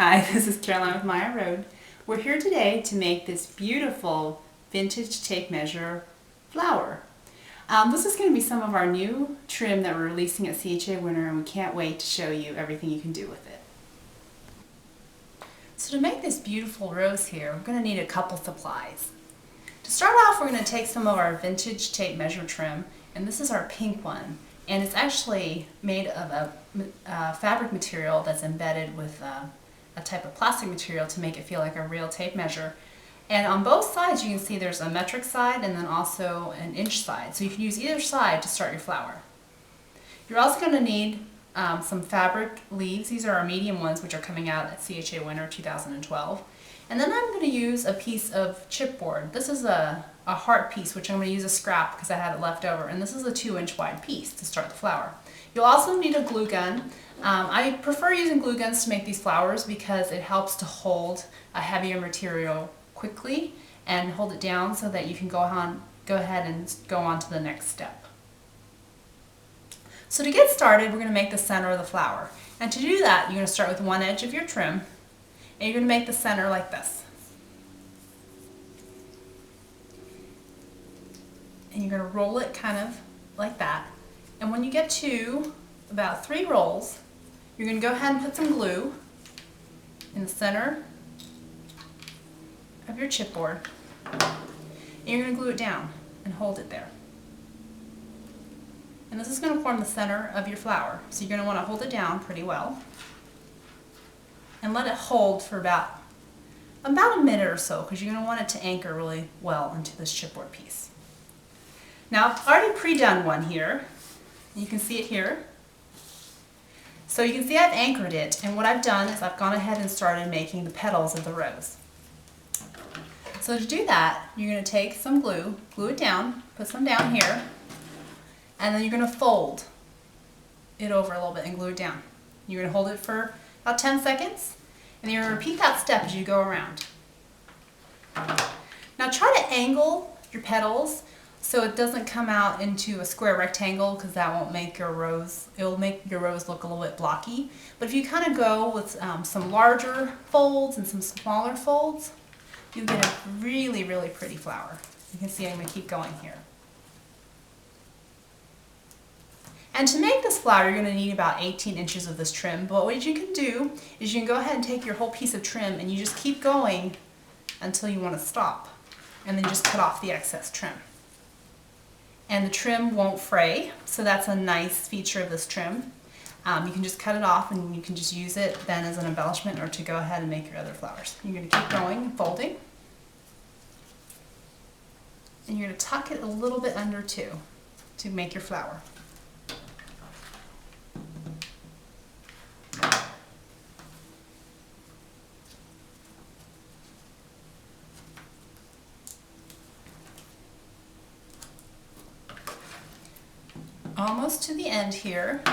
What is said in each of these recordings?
Hi, this is Caroline with Maya Road. We're here today to make this beautiful vintage tape measure flower. This is going to be some of our new trim that we're releasing at CHA Winter, and we can't wait to show you everything you can do with it. So to make this beautiful rose here, we're going to need a couple supplies. To start off, we're going to take some of our vintage tape measure trim, and this is our pink one. And it's actually made of a fabric material that's embedded with a type of plastic material to make it feel like a real tape measure. And on both sides you can see there's a metric side and then also an inch side. So you can use either side to start your flower. You're also going to need some fabric leaves. These are our medium ones, which are coming out at CHA Winter 2012. And then I'm going to use a piece of chipboard. This is a heart piece, which I'm going to use a scrap because I had it left over. And this is a 2-inch wide piece to start the flower. You'll also need a glue gun. I prefer using glue guns to make these flowers because it helps to hold a heavier material quickly and hold it down so that you can go ahead and go on to the next step. So to get started, we're going to make the center of the flower. And to do that, you're going to start with one edge of your trim and you're going to make the center like this. And you're going to roll it kind of like that. And when you get to about 3 rolls, you're going to go ahead and put some glue in the center of your chipboard. And you're going to glue it down and hold it there. And this is going to form the center of your flower. So you're going to want to hold it down pretty well and let it hold for about a minute or so, because you're going to want it to anchor really well into this chipboard piece. Now I've already pre-done one here. You can see it here. So you can see I've anchored it, and what I've done is I've gone ahead and started making the petals of the rose. So to do that, you're going to take some glue it down, put some down here, and then you're going to fold it over a little bit and glue it down. You're going to hold it for about 10 seconds, and you're going to repeat that step as you go around. Now try to angle your petals so it doesn't come out into a square rectangle, because that won't make your rose, it'll make your rose look a little bit blocky. But if you kind of go with some larger folds and some smaller folds, you get a really, really pretty flower. You can see I'm going to keep going here. And to make this flower, you're going to need about 18 inches of this trim. But what you can do is you can go ahead and take your whole piece of trim and you just keep going until you want to stop. And then just cut off the excess trim. And the trim won't fray, so that's a nice feature of this trim. You can just cut it off and you can just use it then as an embellishment or to go ahead and make your other flowers. You're going to keep going and folding. And you're going to tuck it a little bit under too to make your flower. Almost to the end here.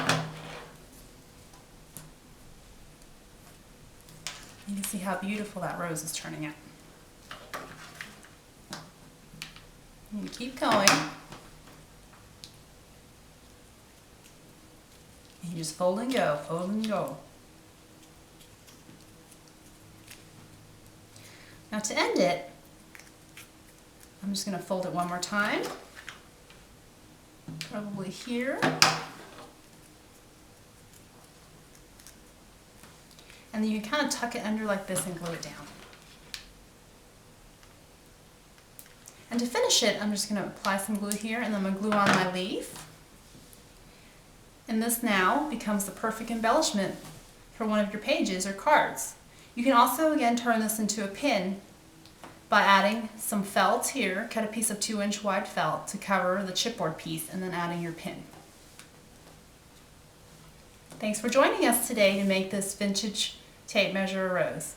You can see how beautiful that rose is turning out. You keep going. And you just fold and go, fold and go. Now to end it, I'm just going to fold it one more time. Probably here. And then you can kind of tuck it under like this and glue it down. And to finish it, I'm just going to apply some glue here, and then I'm going to glue on my leaf. And this now becomes the perfect embellishment for one of your pages or cards. You can also again turn this into a pin by adding some felt here. Cut a piece of 2-inch wide felt to cover the chipboard piece and then adding your pin. Thanks for joining us today to make this vintage tape measure rose.